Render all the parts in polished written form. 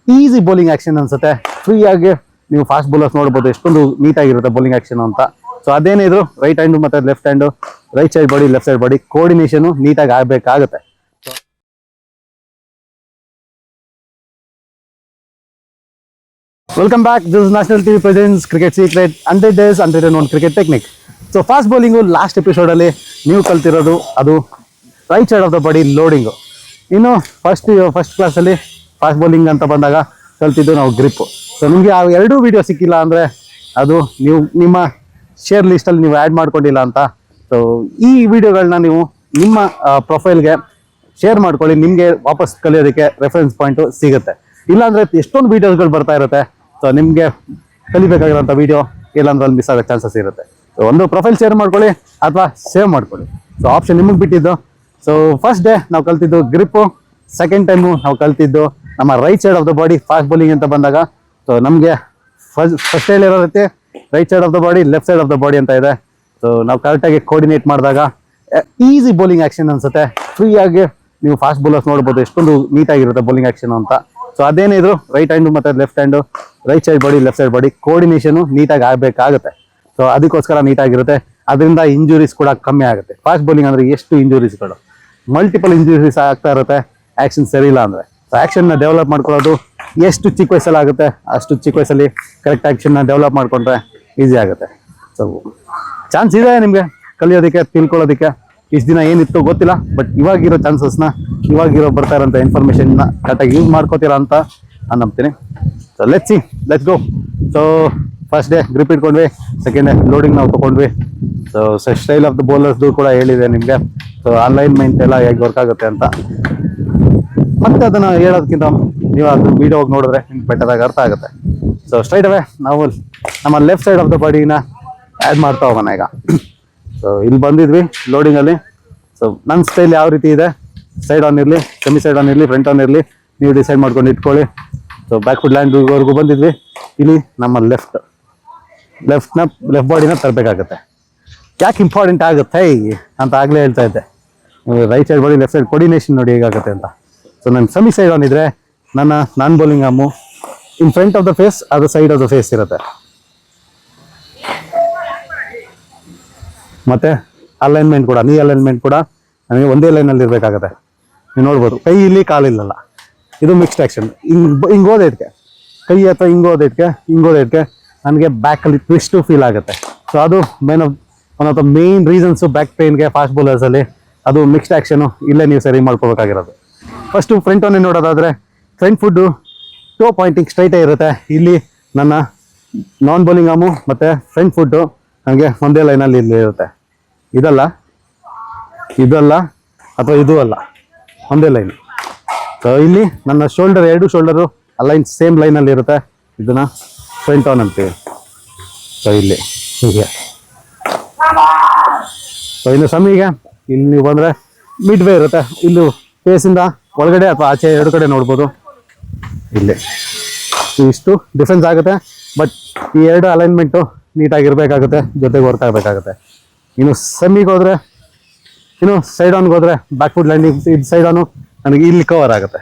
Easy bowling action ಅನ್ಸುತ್ತೆ. ಫ್ರೀಯಾಗಿ ನೀವು ಫಾಸ್ಟ್ ಬೌಲರ್ಸ್ ನೋಡ್ಬೋದು ಎಷ್ಟೊಂದು ನೀಟಾಗಿರುತ್ತೆ ಬೌಲಿಂಗ್ ಆಕ್ಷನ್ ಅಂತ. ಸೊ ಅದೇನೇ ಇದ್ರು ರೈಟ್ ಹ್ಯಾಂಡ್ ಮತ್ತೆ left hand, right side body left side body coordination ನೀಟಾಗಿ ಆಗಬೇಕಾಗುತ್ತೆ. Welcome back. This national TV presents cricket secret 100 days 100 known cricket technique. So fast bowling last ಎಪಿಸೋಡಲ್ಲಿ ನೀವು ಕಲ್ತಿರೋದು ಅದು right side of the body loading. ಇನ್ನು first ಕ್ಲಾಸಲ್ಲಿ fast bowling ಅಂತ ಬಂದಾಗ ಕಲ್ತಿದ್ದು ನಾವು ಗ್ರಿಪ್ಪು. ಸೊ ನಿಮಗೆ ಆ ಎರಡೂ ವಿಡಿಯೋ ಸಿಕ್ಕಿಲ್ಲ ಅಂದರೆ ಅದು ನೀವು ನಿಮ್ಮ ಶೇರ್ ಲಿಸ್ಟಲ್ಲಿ ನೀವು ಆ್ಯಡ್ ಮಾಡ್ಕೊಂಡಿಲ್ಲ ಅಂತ. ಸೊ ಈ ವಿಡಿಯೋಗಳನ್ನ ನೀವು ನಿಮ್ಮ ಪ್ರೊಫೈಲ್ಗೆ ಶೇರ್ ಮಾಡ್ಕೊಳ್ಳಿ, ನಿಮಗೆ ವಾಪಸ್ ಕಲಿಯೋದಕ್ಕೆ ರೆಫರೆನ್ಸ್ ಪಾಯಿಂಟು ಸಿಗುತ್ತೆ. ಇಲ್ಲಾಂದರೆ ಎಷ್ಟೊಂದು ವೀಡಿಯೋಸ್ಗಳು ಬರ್ತಾ ಇರುತ್ತೆ. ಸೊ ನಿಮಗೆ ಕಲಿಬೇಕಾಗಿರೋಂಥ ವೀಡಿಯೋ ಇಲ್ಲಾಂದ್ರೆ ಅಲ್ಲಿ ಮಿಸ್ ಆಗೋ ಚಾನ್ಸಸ್ ಇರುತ್ತೆ. ಸೊ ಒಂದು ಪ್ರೊಫೈಲ್ ಶೇರ್ ಮಾಡ್ಕೊಳ್ಳಿ ಅಥವಾ ಸೇವ್ ಮಾಡ್ಕೊಳ್ಳಿ. ಸೊ ಆಪ್ಷನ್ ನಿಮಗೆ ಬಿಟ್ಟಿದ್ದು. ಸೊ ಫಸ್ಟ್ ಡೇ ನಾವು ಕಲ್ತಿದ್ದು ಗ್ರಿಪ್ಪು, ಸೆಕೆಂಡ್ ಟೈಮು ನಾವು ಕಲ್ತಿದ್ದು ನಮ್ಮ right side of the body fast bowling ಅಂತ ಬಂದಾಗ. ಸೊ ನಮಗೆ ಫಸ್ಟ್ ಹೇಳಿರುತ್ತೆ right side of the body left side of the body ಅಂತ ಇದೆ. ಸೊ ನಾವು ಕರೆಕ್ಟಾಗಿ ಕೋಆರ್ಡಿನೇಟ್ ಮಾಡಿದಾಗ ಈಸಿ ಬೌಲಿಂಗ್ ಆಕ್ಷನ್ ಅನ್ಸುತ್ತೆ. ಫ್ರೀಯಾಗಿ ನೀವು ಫಾಸ್ಟ್ ಬೌಲರ್ಸ್ ನೋಡ್ಬೋದು ಎಷ್ಟೊಂದು ನೀಟಾಗಿರುತ್ತೆ ಬೌಲಿಂಗ್ ಆಕ್ಷನ್ ಅಂತ. ಸೊ ಅದೇನೇ ಇದ್ರು ರೈಟ್ ಹ್ಯಾಂಡ್ ಮತ್ತೆ left hand, right side body left side body coordination ನೀಟಾಗಿ ಆಗಬೇಕಾಗುತ್ತೆ. ಸೊ ಅದಕ್ಕೋಸ್ಕರ ನೀಟಾಗಿರುತ್ತೆ. ಅದರಿಂದ ಇಂಜುರೀಸ್ ಕೂಡ ಕಮ್ಮಿ ಆಗುತ್ತೆ. ಫಾಸ್ಟ್ ಬೌಲಿಂಗ್ ಅಂದರೆ ಎಷ್ಟು ಇಂಜುರೀಸ್ಗಳು, ಮಲ್ಟಿಪಲ್ ಇಂಜುರೀಸ್ ಆಗ್ತಾ ಇರುತ್ತೆ ಆ್ಯಕ್ಷನ್ ಸರಿ ಇಲ್ಲ ಅಂದರೆ. ಸೊ ಆ್ಯಕ್ಷನ್ನ ಡೆವಲಪ್ ಮಾಡ್ಕೊಳ್ಳೋದು ಎಷ್ಟು ಚಿಕ್ಕ ವಯಸ್ಸಲ್ಲಿ ಆಗುತ್ತೆ ಅಷ್ಟು ಚಿಕ್ಕ ವಯಸ್ಸಲ್ಲಿ ಕರೆಕ್ಟ್ ಆ್ಯಕ್ಷನ್ನ ಡೆವಲಪ್ ಮಾಡಿಕೊಂಡ್ರೆ ಈಸಿ ಆಗುತ್ತೆ. ಸೊ ಚಾನ್ಸ್ ಇದೆ ನಿಮಗೆ ಕಲಿಯೋದಕ್ಕೆ, ತಿಳ್ಕೊಳ್ಳೋದಕ್ಕೆ. ಇಷ್ಟು ದಿನ ಏನಿತ್ತು ಗೊತ್ತಿಲ್ಲ, ಬಟ್ ಇವಾಗಿರೋ ಚಾನ್ಸಸ್ನ, ಇವಾಗಿರೋ ಬರ್ತಾ ಇರೋಂಥ ಇನ್ಫಾರ್ಮೇಷನ್ನ ಕರೆಕ್ಟಾಗಿ ಯೂಸ್ ಮಾಡ್ಕೋತೀರಾ ಅಂತ ನಾನು ನಂಬ್ತೀನಿ. So let's go. So first day grip ಇಟ್ಕೊಂಡ್ವಿ, ಸೆಕೆಂಡ್ ಡೇ ಲೋಡಿಂಗ್ ನಾವು ತೊಗೊಂಡ್ವಿ. ಸೊ ಸ್ಟೈಲ್ ಆಫ್ ದ ಬೌಲರ್ಸ್ದು ಕೂಡ ಹೇಳಿದೆ ನಿಮಗೆ. ಸೊ ಅಲೈನ್ಮೆಂಟ್ ಎಲ್ಲ ಹೇಗೆ ವರ್ಕ್ ಆಗುತ್ತೆ ಅಂತ. ಮತ್ತೆ ಅದನ್ನು ಹೇಳೋದಕ್ಕಿಂತ ನೀವು ಅದು ವೀಡಿಯೋ ಹೋಗಿ ನೋಡಿದ್ರೆ ನಿಮ್ಗೆ ಬೆಟರಾಗಿ ಅರ್ಥ ಆಗುತ್ತೆ. ಸೊ ಸ್ಟ್ರೈಟ್ ಅವೇ ನಾವು ನಮ್ಮ ಲೆಫ್ಟ್ ಸೈಡ್ ಆಫ್ ದ ಬಾಡಿನ ಆ್ಯಡ್ ಮಾಡ್ತಾ ಹೋಗೋಣ ಈಗ. ಸೊ ಇಲ್ಲಿ ಬಂದಿದ್ವಿ ಲೋಡಿಂಗಲ್ಲಿ. ಸೊ ನನ್ನ ಸ್ಟೈಲ್ ಯಾವ ರೀತಿ ಇದೆ, ಸೈಡ್ ಆನ್ ಇರಲಿ, ಸೆಮಿ ಸೈಡ್ ಆನ್ ಇರಲಿ, ಫ್ರಂಟ್ ಆನ್ ಇರಲಿ, ನೀವು ಡಿಸೈಡ್ ಮಾಡ್ಕೊಂಡು ಇಟ್ಕೊಳ್ಳಿ. ಸೊ ಬ್ಯಾಕ್ ಫುಟ್ ಲ್ಯಾಂಡ್ವರೆಗೂ ಬಂದಿದ್ವಿ. ಇಲ್ಲಿ ನಮ್ಮ ಲೆಫ್ಟ್ ಬಾಡಿನ ತರಬೇಕಾಗುತ್ತೆ. ಯಾಕೆ ಇಂಪಾರ್ಟೆಂಟ್ ಆಗುತ್ತೆ ಅಂತ ಆಗಲೇ ಹೇಳ್ತಾ ಇದ್ದೆ. Right side body left side coordination ನೋಡಿ ಹೇಗಾಗುತ್ತೆ ಅಂತ. ಸೊ ನನ್ನ ಸೆಮಿ ಸೈಡ್ ಆನ್ ಇದ್ರೆ ನನ್ನ non bowling arm in front of the face, ಅದು ಸೈಡ್ ಆಫ್ ದ ಫೇಸ್ ಇರುತ್ತೆ. ಮತ್ತೆ ಅಲೈನ್ಮೆಂಟ್ ಕೂಡ, ನೀ ಅಲೈನ್ಮೆಂಟ್ ಕೂಡ ನನಗೆ ಒಂದೇ ಲೈನಲ್ಲಿ ಇರಬೇಕಾಗತ್ತೆ. ನೀವು ನೋಡ್ಬೋದು ಕೈ ಇಲ್ಲಿ ಕಾಲಿಲ್ಲಲ್ಲ, ಇದು ಮಿಕ್ಸ್ಡ್ ಆ್ಯಕ್ಷನ್. ಹಿಂಗೆ ಹೋದೈಟ್ಗೆ ಕೈ ಅಥವಾ ಹಿಂಗೋದೈಟ್ಗೆ ನನಗೆ ಬ್ಯಾಕಲ್ಲಿ ಟ್ವಿಸ್ಟು ಫೀಲ್ ಆಗುತ್ತೆ. ಸೊ ಅದು one of the main reasons back ಪೇನ್ಗೆ ಫಾಸ್ಟ್ ಬೌಲರ್ಸಲ್ಲಿ. ಅದು ಮಿಕ್ಸ್ಡ್ ಆ್ಯಕ್ಷನು ಇಲ್ಲೇ ನೀವು ಸರಿ ಮಾಡ್ಕೋಬೇಕಾಗಿರೋದು. ಫಸ್ಟು ಫ್ರಂಟ್ ಒನ್ನೇ ನೋಡೋದಾದರೆ ಫ್ರಂಟ್ ಫುಡ್ಡು ಟೋ ಪಾಯಿಂಟಿಂಗ್ ಸ್ಟ್ರೈಟೇ ಇರುತ್ತೆ. ಇಲ್ಲಿ ನನ್ನ ನಾನ್ ಬೌಲಿಂಗ್ ಆರ್ಮು ಮತ್ತು ಫ್ರಂಟ್ ಫುಡ್ಡು ನನಗೆ ಒಂದೇ ಲೈನಲ್ಲಿ ಇಲ್ಲಿ ಇರುತ್ತೆ. ಇದಲ್ಲ ಅಥವಾ ಇದೂ ಅಲ್ಲ, ಒಂದೇ ಲೈನ್. ಸೊ ಇಲ್ಲಿ ನನ್ನ ಎರಡು ಶೋಲ್ಡರು ಅಲೈನ್ ಸೇಮ್ ಲೈನಲ್ಲಿ ಇರುತ್ತೆ. ಇದನ್ನು ಫ್ರಂಟ್ ಆನ್ ಅಂತೀವಿ. ಸೊ ಇಲ್ಲಿ ಹೀಗೆ. ಸೊ ಇನ್ನು ಸಮ್ಮಿಗೆ ಇಲ್ಲಿ ನೀವು ಬಂದರೆ ಮಿಡ್ ವೇ ಇರುತ್ತೆ. ಇಲ್ಲೂ ಫೇಸಿಂದ ಒಳಗಡೆ ಅಥವಾ ಆಚೆ ಎರಡು ಕಡೆ ನೋಡ್ಬೋದು. ಇಲ್ಲಿ ಇಷ್ಟು ಡಿಫ್ರೆನ್ಸ್ ಆಗುತ್ತೆ. ಬಟ್ ಈ ಎರಡು ಅಲೈನ್ಮೆಂಟು ನೀಟಾಗಿರಬೇಕಾಗುತ್ತೆ, ಜೊತೆಗೆ ವರ್ಕ್ ಆಗಬೇಕಾಗುತ್ತೆ. ಇನ್ನು ಸೆಮ್ಮಿಗೆ ಹೋದರೆ, ಇನ್ನು ಸೈಡ್ ಆನ್ಗೆ ಹೋದರೆ ಬ್ಯಾಕ್ ಫುಟ್ ಲ್ಯಾಂಡಿಂಗ್ ಇದು ಸೈಡ್ ಆನು ನನಗೆ ಇಲ್ಲಿ ಕವರ್ ಆಗುತ್ತೆ.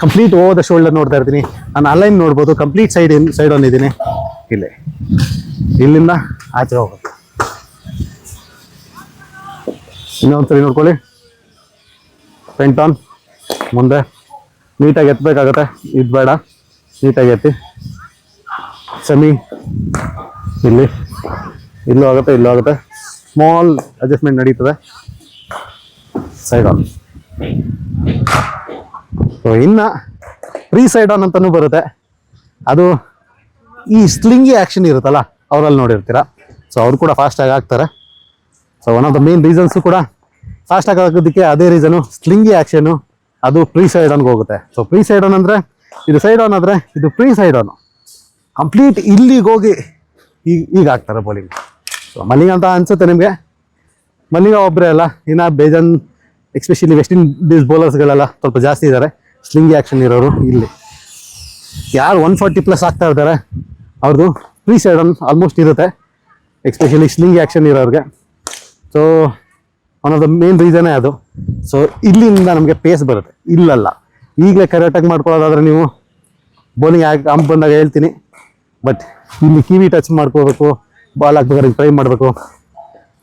ಕಂಪ್ಲೀಟ್ ಓವರ್ ದ ಶೋಲ್ಡರ್ ನೋಡ್ತಾ ಇರ್ತೀನಿ. ನಾನು ಅಲೈನ್ ನೋಡ್ಬೋದು, ಕಂಪ್ಲೀಟ್ ಸೈಡ್ ಆನ್ ಇದ್ದೀನಿ. ಇಲ್ಲಿಂದ ಆಚೆ ಹೋಗುತ್ತೆ. ಇನ್ನೊಂದ್ಸರಿ ನೋಡ್ಕೊಳ್ಳಿ. ಫ್ರಂಟ್ ಆನ್ ಮುಂದೆ ನೀಟಾಗಿ ಎತ್ತಬೇಕಾಗತ್ತೆ. ಇದು ಬೇಡ, ನೀಟಾಗಿ ಎತ್ತಿ. ಸೆಮಿ ಇಲ್ಲೂ ಆಗುತ್ತೆ. ಸ್ಮಾಲ್ ಅಡ್ಜಸ್ಟ್ಮೆಂಟ್ ನಡೀತದೆ. Side on. ಸೊ ಇನ್ನು ಪ್ರೀ ಸೈಡ್ ಆನ್ ಅಂತಲೂ ಬರುತ್ತೆ. ಅದು ಈ ಸ್ಲಿಂಗಿ ಆ್ಯಕ್ಷನ್ ಇರುತ್ತಲ್ಲ, ಅವರಲ್ಲಿ ನೋಡಿರ್ತೀರ. ಸೊ ಅವ್ರು ಕೂಡ ಫಾಸ್ಟಾಗಿ ಆಗ್ತಾರೆ. So one of the main reasons ಕೂಡ ಫಾಸ್ಟಾಗಿ ಆಗೋದಕ್ಕೆ ಅದೇ ರೀಸನು. ಸ್ಲಿಂಗಿ ಆ್ಯಕ್ಷನು ಅದು ಪ್ರೀ ಸೈಡ್ ಆನ್ಗೆ ಹೋಗುತ್ತೆ. ಸೊ ಪ್ರೀ ಸೈಡ್ ಆನ್ ಅಂದರೆ ಇದು ಸೈಡ್ ಆನ್ ಆದರೆ ಇದು ಪ್ರೀ ಸೈಡ್ ಆನು. ಕಂಪ್ಲೀಟ್ ಇಲ್ಲಿಗೆ ಹೋಗಿ ಈಗ ಆಗ್ತಾರೆ ಬೌಲಿಂಗ್. ಸೊ ಮಲ್ಲಿಂಗ ಅಂತ ಅನಿಸುತ್ತೆ ನಿಮಗೆ. ಮಲ್ಲಿಂಗ ಒಬ್ಬರೇ ಅಲ್ಲ, ಇನ್ನು ಬೇಜಾನ್ ಎಸ್ಪೆಷಲಿ ವೆಸ್ಟ್ ಇಂಡೀಸ್ ಬೌಲರ್ಸ್ಗಳೆಲ್ಲ ಸ್ವಲ್ಪ ಜಾಸ್ತಿ ಇದ್ದಾರೆ ಸ್ಲಿಂಗಿ ಆ್ಯಕ್ಷನ್ ಇರೋರು. ಇಲ್ಲಿ ಯಾರು 140+ ಆಗ್ತಾ ಇರ್ತಾರೆ ಅವ್ರದ್ದು ಪ್ರೀ ಸೈಡ್ ಆನ್ ಆಲ್ಮೋಸ್ಟ್ ಇರುತ್ತೆ, ಎಸ್ಪೆಷಲಿ ಸ್ಲಿಂಗಿ ಆ್ಯಕ್ಷನ್ ಇರೋರಿಗೆ. So one of the main ರೀಸನೇ ಅದು. ಸೊ ಇಲ್ಲಿಂದ ನಮಗೆ ಪೇಸ್ ಬರುತ್ತೆ, ಇಲ್ಲಲ್ಲ. ಈಗಲೇ ಕರೆಕ್ಟಾಗಿ ಮಾಡ್ಕೊಳ್ಳೋದಾದ್ರೆ ನೀವು ಬೌಲಿಂಗ್ ಹಂಪ್ ಬಂದಾಗ ಹೇಳ್ತೀನಿ. ಬಟ್ ಇಲ್ಲಿ ಕಿವಿ ಟಚ್ ಮಾಡ್ಕೋಬೇಕು, ಬಾಲ್ ಹಾಕ್ಬೇಕಾದ್ರೆ ಟ್ರೈ ಮಾಡಬೇಕು.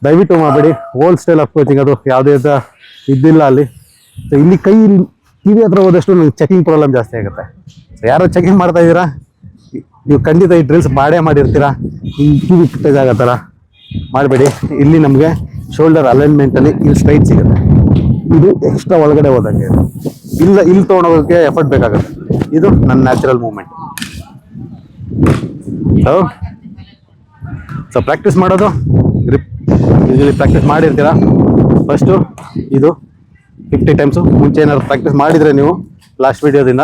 ದಯವಿಟ್ಟು ಮಾಡಬೇಡಿ, ಓಲ್ಡ್ ಸ್ಟೈಲ್ ಆಫ್ ಕೋಚಿಂಗ್ ಅದು, ಯಾವುದೇ ಇದ್ದಿಲ್ಲ ಅಲ್ಲಿ. ಸೊ ಇಲ್ಲಿ ಕಿವಿ ಹತ್ರ ಹೋದಷ್ಟು ನಂಗೆ ಚೆಕಿಂಗ್ ಪ್ರಾಬ್ಲಮ್ ಜಾಸ್ತಿ ಆಗುತ್ತೆ. ಸೊ ಯಾರೋ ಚೆಕಿಂಗ್ ಮಾಡ್ತಾ ಇದ್ದೀರಾ, ನೀವು ಖಂಡಿತ ಈ ಡ್ರಿಲ್ಸ್ ಮಾಡಿರ್ತೀರಾ. ಈ ಕಿವಿ ಟಚ್ ಆಗೋ ಥರ ಮಾಡಬೇಡಿ. ಇಲ್ಲಿ ನಮಗೆ ಶೋಲ್ಡರ್ ಅಲೈನ್ಮೆಂಟಲ್ಲಿ ಇಲ್ಲಿ ಸ್ಟ್ರೈಟ್ ಸಿಗುತ್ತೆ, ಇದು ಎಕ್ಸ್ಟ್ರಾ ಒಳಗಡೆ ಹೋದಂಗೆ. ಇಲ್ಲಿ ತೊಗೊಂಡೋಗೋಕ್ಕೆ ಎಫರ್ಟ್ ಬೇಕಾಗುತ್ತೆ. ಇದು ನನ್ನ ನ್ಯಾಚುರಲ್ ಮೂಮೆಂಟ್. ಸೊ ಪ್ರಾಕ್ಟೀಸ್ ಮಾಡೋದು ಗ್ರಿಪ್ ಯೂಶಲಿ ಪ್ರಾಕ್ಟೀಸ್ ಮಾಡಿರ್ತೀರಾ. ಫಸ್ಟು ಇದು 50 ಟೈಮ್ಸು. ಮುಂಚೆ ಏನಾದ್ರು ಪ್ರಾಕ್ಟೀಸ್ ಮಾಡಿದರೆ ನೀವು ಲಾಸ್ಟ್ ವೀಡಿಯೋದಿಂದ.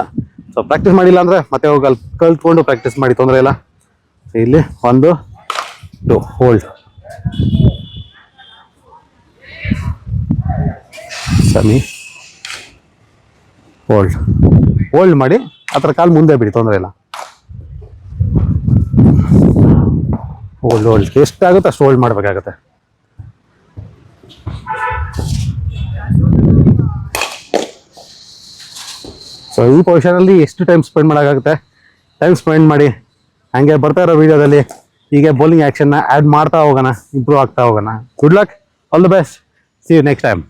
ಸೊ ಪ್ರಾಕ್ಟೀಸ್ ಮಾಡಿಲ್ಲ ಅಂದರೆ ಮತ್ತೆ ಹೋಗಿ ಅಲ್ಲಿ ಕಲ್ತ್ಕೊಂಡು ಪ್ರಾಕ್ಟೀಸ್ ಮಾಡಿ, ತೊಂದರೆ ಇಲ್ಲ. ಇಲ್ಲಿ 1 2 ಹೋಲ್ಡ್, ಸರಿ ಹೋಲ್ಡ್ ಮಾಡಿ ಆ ಥರ ಕಾಲು ಮುಂದೆ ಬಿಡಿ, ತೊಂದರೆ ಇಲ್ಲ. ಹೋಲ್ಡ್ ಎಷ್ಟಾಗುತ್ತೆ ಅಷ್ಟು ಹೋಲ್ಡ್ ಮಾಡಬೇಕಾಗತ್ತೆ. ಸೊ ಈ ಪೊಸಿಷನಲ್ಲಿ ಎಷ್ಟು ಟೈಮ್ ಸ್ಪೆಂಡ್ ಮಾಡೋಕ್ಕಾಗುತ್ತೆ, ಟೈಮ್ ಸ್ಪೆಂಡ್ ಮಾಡಿ. ಹಾಗೆ ಬರ್ತಾ ಇರೋ ವೀಡಿಯೋದಲ್ಲಿ ಹೀಗೆ ಬೌಲಿಂಗ್ ಆ್ಯಕ್ಷನ್ನ ಆ್ಯಡ್ ಮಾಡ್ತಾ ಹೋಗೋಣ, ಇಂಪ್ರೂವ್ ಆಗ್ತಾ ಹೋಗೋಣ. Good luck, all the best, see you next time.